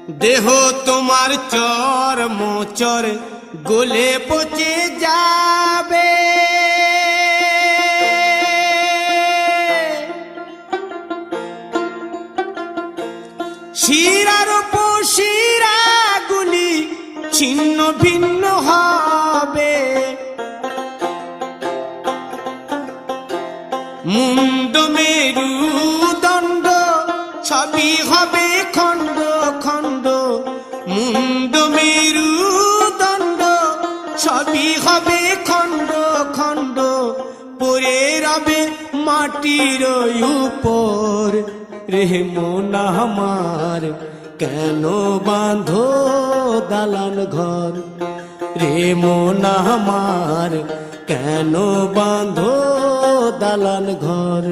দেহ তোমার চর মোচর গলে পচে যাবে, শিরার শিরাগুলি ছিন্ন ভিন্ন হবে, মুন্ড মেরুদণ্ড সবই হবে খণ্ড খণ্ড, মুন্ড মেরুদণ্ড সবই হবে খণ্ড খণ্ড, পড়ে রবে মাটির উপর। রে মন আমার কেন বাঁধো দালান ঘর, রে মন আমার কেন বাঁধো দালান ঘর।